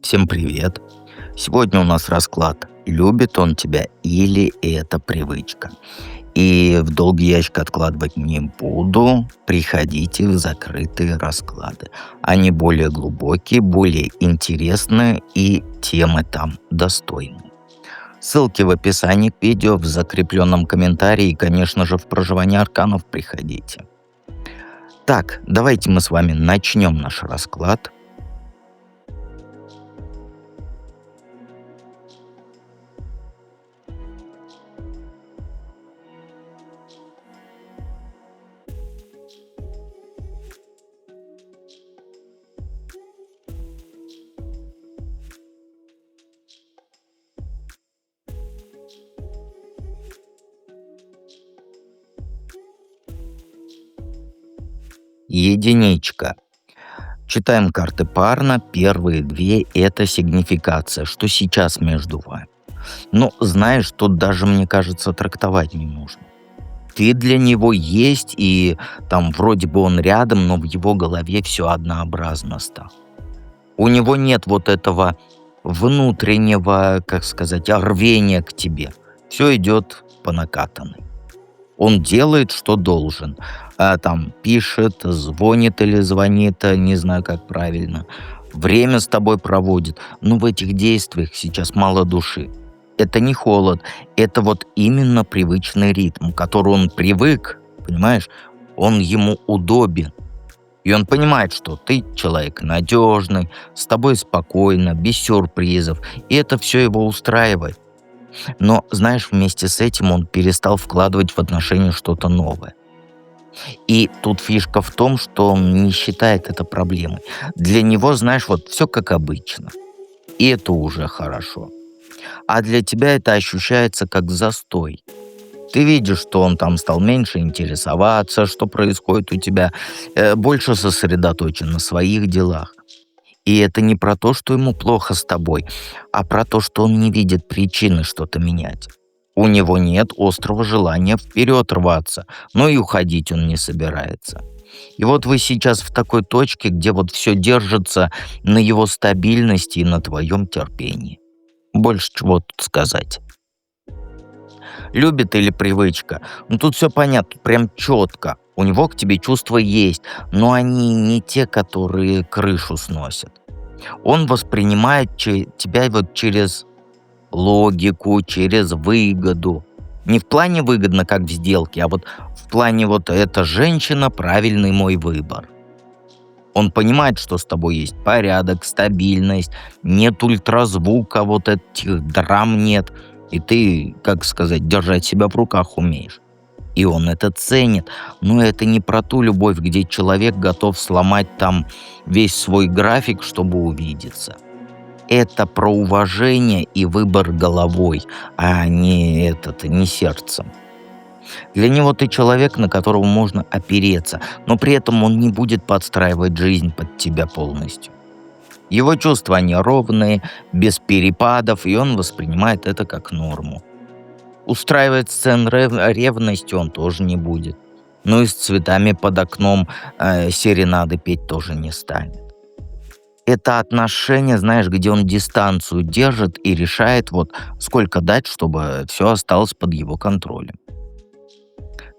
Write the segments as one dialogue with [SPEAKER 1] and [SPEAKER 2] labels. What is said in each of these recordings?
[SPEAKER 1] Всем привет! Сегодня у нас расклад «Любит он тебя или это привычка?». И в долгий ящик откладывать не буду. Приходите в закрытые расклады. Они более глубокие, более интересные и темы там достойные. Ссылки в описании к видео, в закрепленном комментарии и, конечно же, в проживании арканов приходите. Так, давайте мы с вами начнем наш расклад. Единичка. Читаем карты парно. Первые две — это сигнификация, что сейчас между вами. Ну, знаешь, тут даже, мне кажется, трактовать не нужно. Ты для него есть, и там вроде бы он рядом, но в его голове все однообразно стало. У него нет вот этого внутреннего, как сказать, рвения к тебе. Все идет по накатанной. Он делает, что должен. Там пишет, звонит или звонит, не знаю, как правильно. Время с тобой проводит. Но в этих действиях сейчас мало души. Это не холод, это вот именно привычный ритм, к которому он привык, понимаешь? Он ему удобен. И он понимает, что ты человек надежный, с тобой спокойно, без сюрпризов. И это все его устраивает. Но, знаешь, вместе с этим он перестал вкладывать в отношения что-то новое. И тут фишка в том, что он не считает это проблемой. Для него, знаешь, вот все как обычно. И это уже хорошо. А для тебя это ощущается как застой. Ты видишь, что он там стал меньше интересоваться, что происходит у тебя, больше сосредоточен на своих делах. И это не про то, что ему плохо с тобой, а про то, что он не видит причины что-то менять. У него нет острого желания вперед рваться, но и уходить он не собирается. И вот вы сейчас в такой точке, где вот все держится на его стабильности и на твоем терпении. Больше чего тут сказать. Любит или привычка? Ну тут все понятно, тут прям четко. У него к тебе чувства есть, но они не те, которые крышу сносят. Он воспринимает тебя вот через логику, через выгоду. Не в плане выгодно, как в сделке, а вот в плане вот эта женщина — правильный мой выбор. Он понимает, что с тобой есть порядок, стабильность, нет ультразвука, вот этих драм нет. И ты, как сказать, держать себя в руках умеешь. И он это ценит. Но это не про ту любовь, где человек готов сломать там весь свой график, чтобы увидеться. Это про уважение и выбор головой, а не сердцем. Для него ты человек, на которого можно опереться, но при этом он не будет подстраивать жизнь под тебя полностью. Его чувства, они ровные, без перепадов, и он воспринимает это как норму. Устраивать сцен ревности он тоже не будет. Ну и с цветами под окном серенады петь тоже не станет. Это отношения, знаешь, где он дистанцию держит и решает, вот сколько дать, чтобы все осталось под его контролем.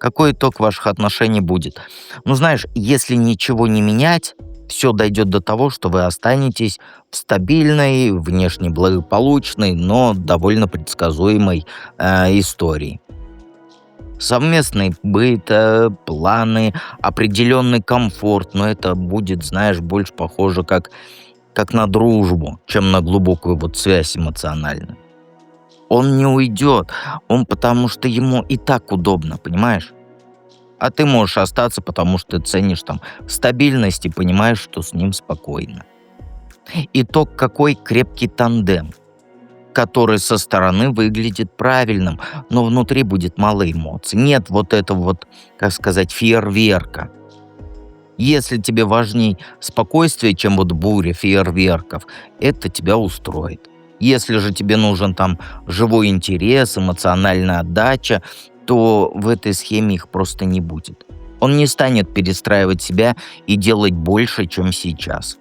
[SPEAKER 1] Какой итог ваших отношений будет? Ну, знаешь, если ничего не менять, все дойдет до того, что вы останетесь в стабильной, внешне благополучной, но довольно предсказуемой истории. Совместный быт, планы, определенный комфорт, но это будет, знаешь, больше похоже как на дружбу, чем на глубокую вот связь эмоциональную. Он не уйдет, он потому что ему и так удобно, понимаешь? А ты можешь остаться, потому что ты ценишь там стабильность и понимаешь, что с ним спокойно. Итог какой? Крепкий тандем, который со стороны выглядит правильным, но внутри будет мало эмоций. Нет вот этого вот, как сказать, фейерверка. Если тебе важней спокойствие, чем вот буря фейерверков, это тебя устроит. Если же тебе нужен там живой интерес, эмоциональная отдача, то в этой схеме их просто не будет. Он не станет перестраивать себя и делать больше, чем сейчас.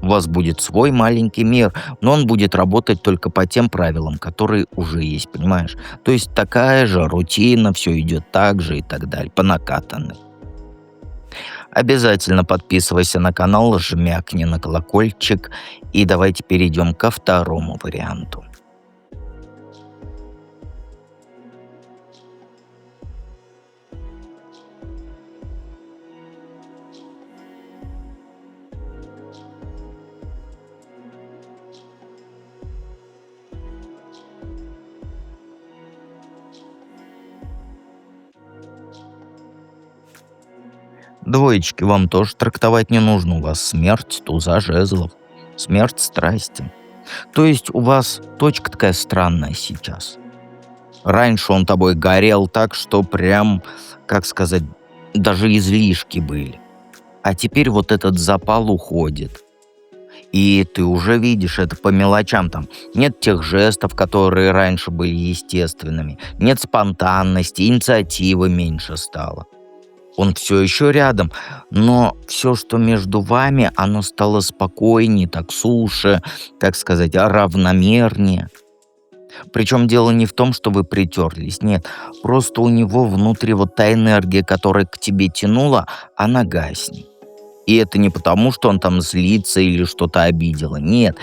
[SPEAKER 1] У вас будет свой маленький мир, но он будет работать только по тем правилам, которые уже есть, понимаешь? То есть такая же рутина, все идет так же и так далее, по накатанной. Обязательно подписывайся на канал, жмякни на колокольчик, и давайте перейдем ко второму варианту. Двоечки, вам тоже трактовать не нужно, у вас смерть туза жезлов, смерть страсти. То есть у вас точка такая странная сейчас. Раньше он тобой горел так, что прям, как сказать, даже излишки были. А теперь вот этот запал уходит. И ты уже видишь это по мелочам. Там нет тех жестов, которые раньше были естественными. Нет спонтанности, инициативы меньше стало. Он все еще рядом, но все, что между вами, оно стало спокойнее, так суше, так сказать, равномернее. Причем дело не в том, что вы притерлись, нет. Просто у него внутри вот та энергия, которая к тебе тянула, она гаснет. И это не потому, что он там злится или что-то обидело. Нет,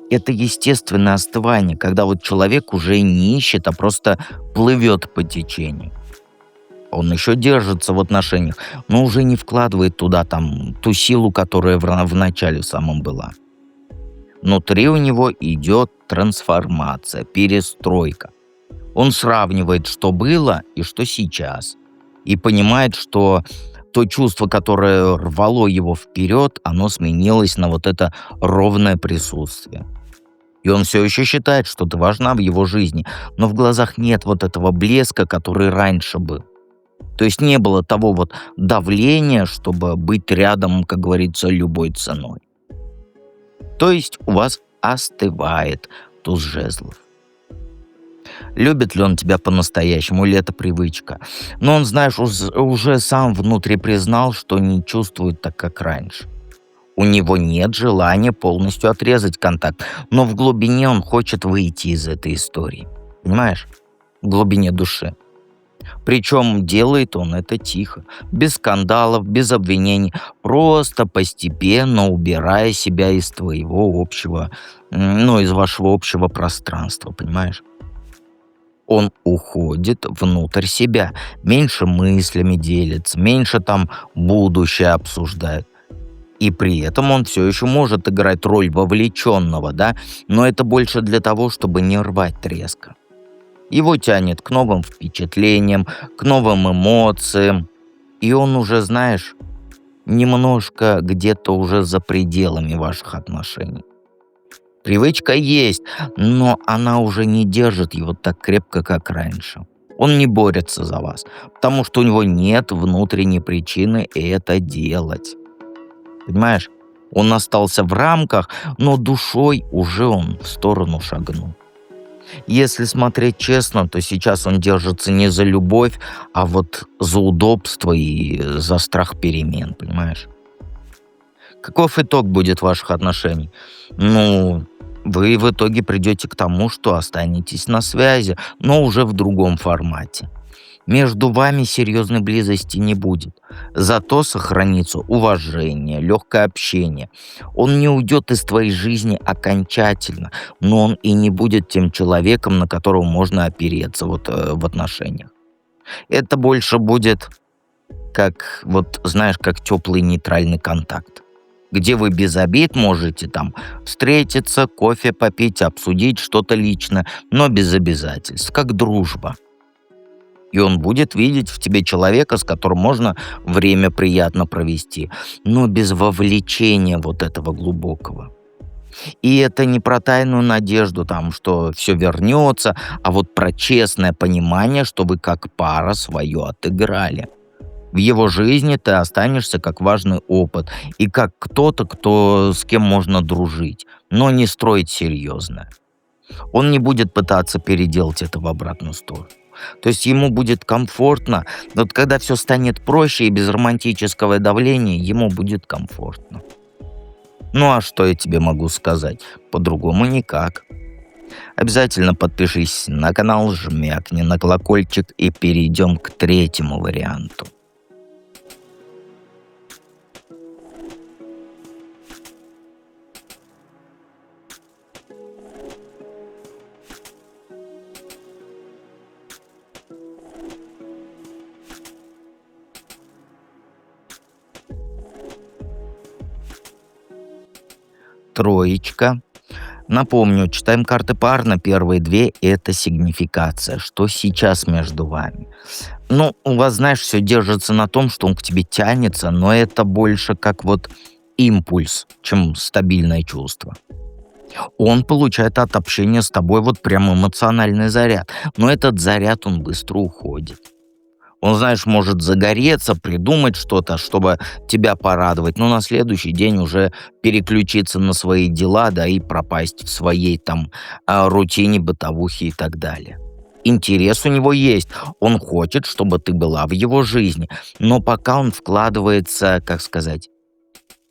[SPEAKER 1] это естественное остывание, когда вот человек уже не ищет, а просто плывет по течению. Он еще держится в отношениях, но уже не вкладывает туда там ту силу, которая в начале самом была. Внутри у него идет трансформация, перестройка. Он сравнивает, что было и что сейчас. И понимает, что то чувство, которое рвало его вперед, оно сменилось на вот это ровное присутствие. И он все еще считает, что ты важна в его жизни, но в глазах нет вот этого блеска, который раньше был. То есть не было того вот давления, чтобы быть рядом, как говорится, любой ценой. То есть у вас остывает туз жезлов. Любит ли он тебя по-настоящему, или это привычка? Но он, знаешь, уже сам внутри признал, что не чувствует так, как раньше. У него нет желания полностью отрезать контакт, но в глубине он хочет выйти из этой истории. Понимаешь? В глубине души. Причем делает он это тихо, без скандалов, без обвинений, просто постепенно убирая себя из твоего общего, из вашего общего пространства, понимаешь? Он уходит внутрь себя, меньше мыслями делится, меньше там будущее обсуждает. И при этом он все еще может играть роль вовлеченного, да, но это больше для того, чтобы не рвать резко. Его тянет к новым впечатлениям, к новым эмоциям. И он уже, знаешь, немножко где-то уже за пределами ваших отношений. Привычка есть, но она уже не держит его так крепко, как раньше. Он не борется за вас, потому что у него нет внутренней причины это делать. Понимаешь? Он остался в рамках, но душой уже он в сторону шагнул. Если смотреть честно, то сейчас он держится не за любовь, а вот за удобство и за страх перемен, понимаешь? Каков итог будет ваших отношений? Вы в итоге придете к тому, что останетесь на связи, но уже в другом формате. Между вами серьезной близости не будет. Зато сохранится уважение, легкое общение. Он не уйдет из твоей жизни окончательно, но он и не будет тем человеком, на которого можно опереться в отношениях. Это больше будет как, знаешь, как теплый нейтральный контакт, где вы без обид можете там встретиться, кофе попить, обсудить что-то личное, но без обязательств, как дружба. И он будет видеть в тебе человека, с которым можно время приятно провести, но без вовлечения вот этого глубокого. И это не про тайную надежду, там, что все вернется, а вот про честное понимание, что вы как пара свое отыграли. В его жизни ты останешься как важный опыт и как кто-то, с кем можно дружить, но не строить серьезно. Он не будет пытаться переделать это в обратную сторону. То есть ему будет комфортно. Вот когда все станет проще и без романтического давления, ему будет комфортно. Ну а что я тебе могу сказать? По-другому никак. Обязательно подпишись на канал, жмякни на колокольчик и перейдем к третьему варианту. Троечка. Напомню, читаем карты пар на первые две — это сигнификация, что сейчас между вами. Ну, у вас, знаешь, все держится на том, что он к тебе тянется, но это больше как вот импульс, чем стабильное чувство. Он получает от общения с тобой вот прям эмоциональный заряд, но этот заряд, он быстро уходит. Он, знаешь, может загореться, придумать что-то, чтобы тебя порадовать, но на следующий день уже переключиться на свои дела, да и пропасть в своей там рутине, бытовухе и так далее. Интерес у него есть, он хочет, чтобы ты была в его жизни, но пока он вкладывается, как сказать,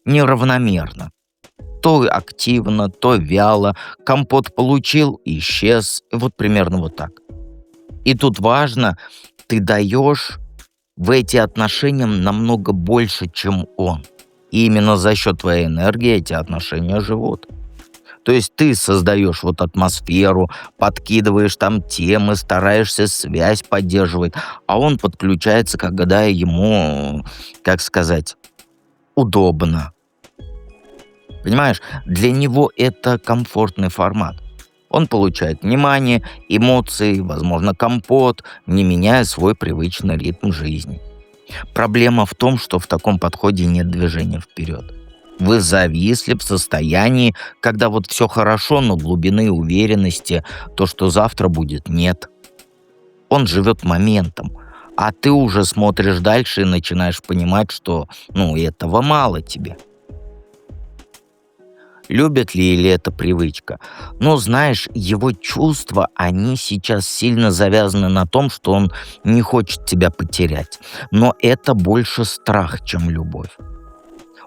[SPEAKER 1] неравномерно. То активно, то вяло, компот получил, исчез, вот примерно вот так. И тут важно, ты даешь в эти отношения намного больше, чем он. И именно за счет твоей энергии эти отношения живут. То есть ты создаешь вот атмосферу, подкидываешь там темы, стараешься связь поддерживать, а он подключается, когда ему, как сказать, удобно. Понимаешь, для него это комфортный формат. Он получает внимание, эмоции, возможно, компот, не меняя свой привычный ритм жизни. Проблема в том, что в таком подходе нет движения вперед. Вы зависли в состоянии, когда вот все хорошо, но глубины уверенности, то, что завтра будет, нет. Он живет моментом, а ты уже смотришь дальше и начинаешь понимать, что, ну, этого мало тебе. Любят ли или это привычка? Но знаешь, его чувства, они сейчас сильно завязаны на том, что он не хочет тебя потерять. Но это больше страх, чем любовь.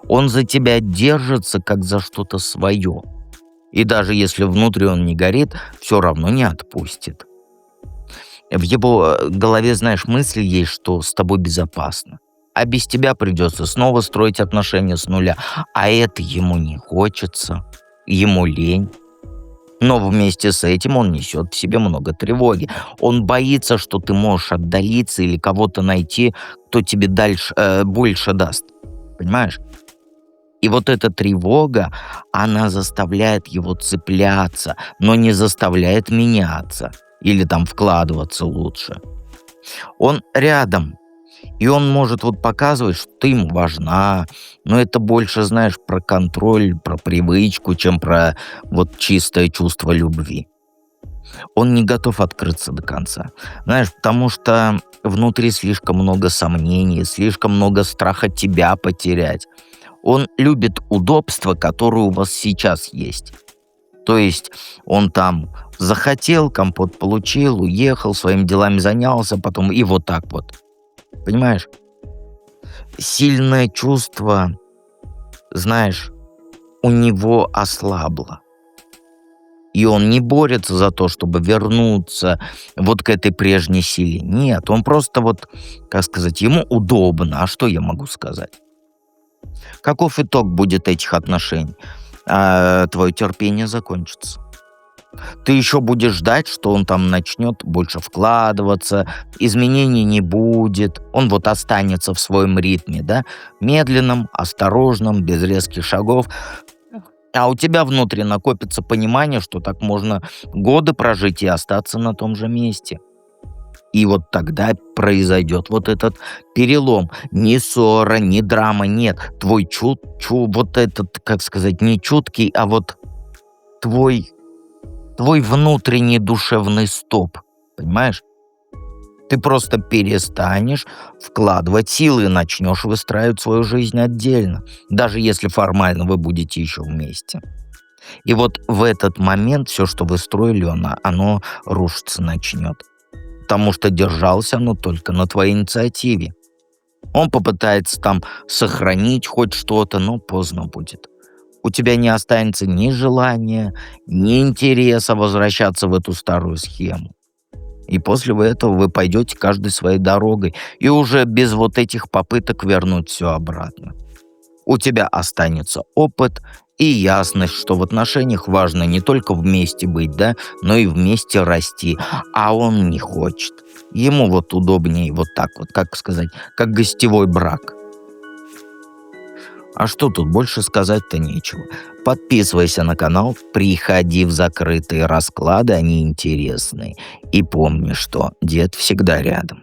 [SPEAKER 1] Он за тебя держится, как за что-то свое. И даже если внутри он не горит, все равно не отпустит. В его голове, знаешь, мысли есть, что с тобой безопасно. А без тебя придется снова строить отношения с нуля. А это ему не хочется. Ему лень. Но вместе с этим он несет в себе много тревоги. Он боится, что ты можешь отдалиться или кого-то найти, кто тебе дальше, больше даст. Понимаешь? И вот эта тревога, она заставляет его цепляться, но не заставляет меняться или там вкладываться лучше. Он рядом, и он может вот показывать, что ты ему важна, но это больше, знаешь, про контроль, про привычку, чем про вот чистое чувство любви. Он не готов открыться до конца. Знаешь, потому что внутри слишком много сомнений, слишком много страха тебя потерять. Он любит удобства, которые у вас сейчас есть. То есть он там захотел, компот получил, уехал, своими делами занялся, потом и вот так вот. Понимаешь? Сильное чувство, знаешь, у него ослабло. И он не борется за то, чтобы вернуться вот к этой прежней силе. Нет, он просто вот, как сказать, ему удобно. А что я могу сказать? Каков итог будет этих отношений? Твое терпение закончится. Ты еще будешь ждать, что он там начнет больше вкладываться, изменений не будет, он вот останется в своем ритме, да, медленном, осторожном, без резких шагов. А у тебя внутри накопится понимание, что так можно годы прожить и остаться на том же месте. И вот тогда произойдет вот этот перелом. Ни ссора, ни драма, нет. Твой вот этот, как сказать, не чуткий, а вот твой внутренний душевный стоп. Понимаешь? Ты просто перестанешь вкладывать силы и начнешь выстраивать свою жизнь отдельно, даже если формально вы будете еще вместе. И вот в этот момент все, что вы строили, оно рушиться начнет. Потому что держался оно только на твоей инициативе. Он попытается там сохранить хоть что-то, но поздно будет. У тебя не останется ни желания, ни интереса возвращаться в эту старую схему. И после этого вы пойдете каждой своей дорогой, и уже без вот этих попыток вернуть все обратно. У тебя останется опыт и ясность, что в отношениях важно не только вместе быть, да, но и вместе расти. А он не хочет. Ему вот удобнее вот так вот, как сказать, как гостевой брак. А что тут больше сказать-то нечего. Подписывайся на канал, приходи в закрытые расклады, они интересные. И помни, что дед всегда рядом.